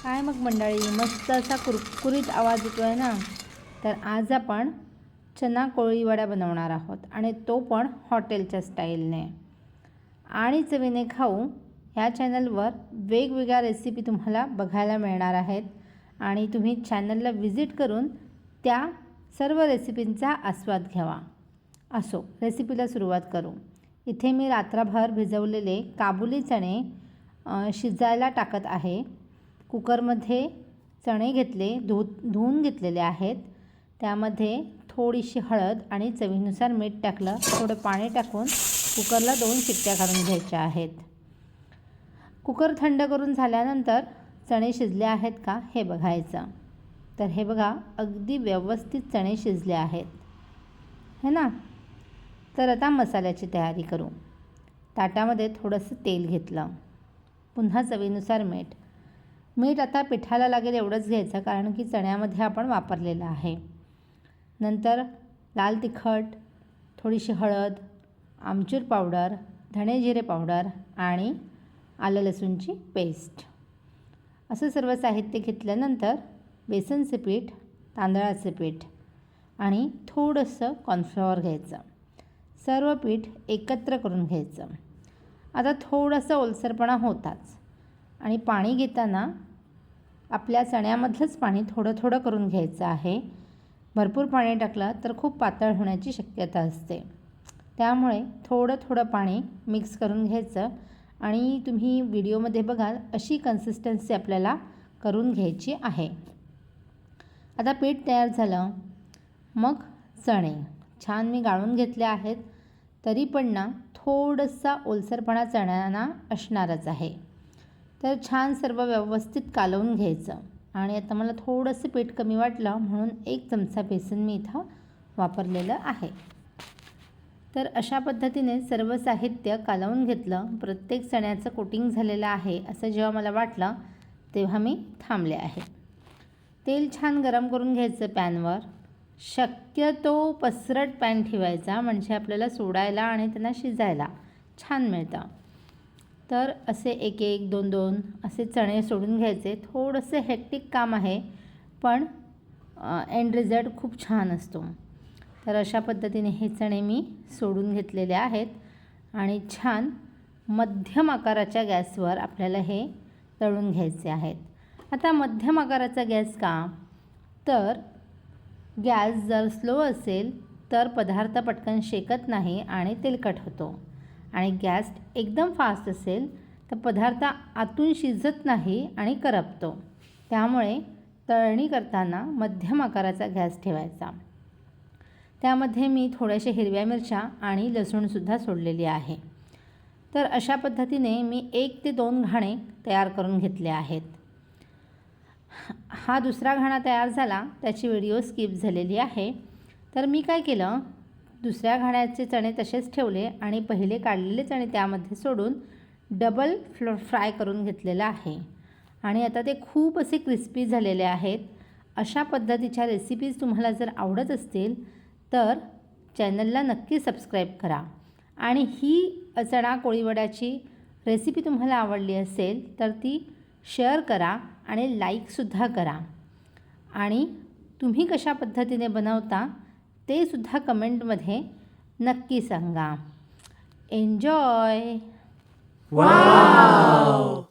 काय मग मंडळी, मस्त असा कुरकुरीत आवाज येतो आहे ना. तर आज आपण चना कोळीवडा बनवणार आहोत आणि तो पण हॉटेलच्या स्टाईलने आणि चवीने खाऊ. ह्या चॅनलवर वेगवेगळ्या रेसिपी तुम्हाला बघायला मिळणार आहेत आणि तुम्ही चॅनलला व्हिजिट करून त्या सर्व रेसिपींचा आस्वाद घ्यावा. असो, रेसिपीला सुरुवात करू. इथे मी रात्रभर भिजवलेले काबुली चणे शिजायला टाकत आहे. कुकरमध्ये चणे घेतले, धुवून घेतलेले आहेत. त्यामध्ये थोडीशी हळद आणि चवीनुसार मीठ टाकलं. थोडं पाणी टाकून कुकरला 2 शिट्ट्या काढून घ्यायच्या आहेत. कुकर थंड करून झाल्यानंतर चणे शिजले आहेत का हे बघायचं. तर हे बघा, अगदी व्यवस्थित चणे शिजले आहेत है ना. तर आता मसाल्याची तयारी करू. ताटामध्ये थोडंसं तेल घेतलं, पुन्हा चवीनुसार मीठ आता पिठाला लागेल एवढंच घ्यायचं, कारण की चण्यामध्ये आपण वापरलेलं आहे. नंतर लाल तिखट, थोडीशी हळद, आमचूर पावडर, धणे जिरे पावडर आणि आलं लसूणची पेस्ट असं सर्व साहित्य घेतल्यानंतर बेसनचे पीठ, तांदळाचे पीठ आणि थोडंसं कॉर्नफ्लॉवर घ्यायचं. सर्व पीठ एकत्र करून घ्यायचं. आता थोडंसं ओलसरपणा होताच आणि पाणी घेताना आपल्या चण्यामधलंच पाणी थोडं थोडं करून घ्यायचं आहे. भरपूर पाणी टाकलं तर खूप पातळ होण्याची शक्यता असते. त्यामुळे थोडं थोडं पाणी मिक्स करून घ्यायचं आणि तुम्ही व्हिडिओमध्ये बघाल अशी कन्सिस्टन्सी आपल्याला करून घ्यायची आहे. आता पीठ तयार झालं. मग चणे छान मी गाळून घेतले आहेत, तरी पण ना थोडासा ओलसरपणा चण्यांना असणारच आहे. तर छान सर्व व्यवस्थित कालवून घ्यायचं. आणि आता मला थोडंसं पीठ कमी वाटलं म्हणून 1 चमचा बेसन मी इथं वापरलेलं आहे. तर अशा पद्धतीने सर्व साहित्य कालवून घेतलं. प्रत्येक चण्याचं कोटिंग झालेलं आहे असं जेव्हा मला वाटलं तेव्हा मी थांबले आहे. तेल छान गरम करून घ्यायचं पॅनवर. शक्यतो पसरट पॅन ठेवायचा, म्हणजे आपल्याला सोडायला आणि त्यांना शिजायला छान मिळतं. तर असे 1-1, 2-2 असे चणे सोडून घ्यायचे. थोडंसं हेक्टिक काम आहे, पण एंड रिझल्ट खूप छान असतो. तर अशा पद्धतीने हे चणे मी सोडून घेतलेले आहेत आणि छान मध्यम आकाराच्या गॅसवर आपल्याला हे तळून घ्यायचे आहेत. आता मध्यम आकाराचा गॅस का, तर गॅस जर स्लो असेल तर पदार्थ पटकन शेकत नाही आणि तेलकट होतो, आणि गॅस एकदम फास्ट असेल तर पदार्थ आतून शिजत नाही आणि करपतो. त्यामुळे तळणी करताना मध्यम आकाराचा गॅस ठेवायचा. त्यामध्ये मी थोड्याशा हिरव्या मिरच्या आणि लसूणसुद्धा सोडलेली आहे. तर अशा पद्धतीने मी 1 ते 2 घाणे तयार करून घेतले आहेत. हा दुसरा घाणा तयार झाला, त्याची व्हिडिओ स्किप झालेली आहे. तर मी काय केलं, दुसऱ्या घाण्याचे चणे तसेच ठेवले आणि पहिले काढलेले चणे त्यामध्ये सोडून डबल फ्राय करून घेतलेलं आहे. आणि आता ते खूप असे क्रिस्पी झालेले आहेत. अशा पद्धतीच्या रेसिपीज तुम्हाला जर आवडत असतील तर चॅनलला नक्की सबस्क्राईब करा. आणि ही चणा कोळीवड्याची रेसिपी तुम्हाला आवडली असेल तर ती शेअर करा आणि लाईकसुद्धा करा. आणि तुम्ही कशा पद्धतीने बनवता ते सुद्धा कमेंटमध्ये नक्की सांगा. एन्जॉय. वाव!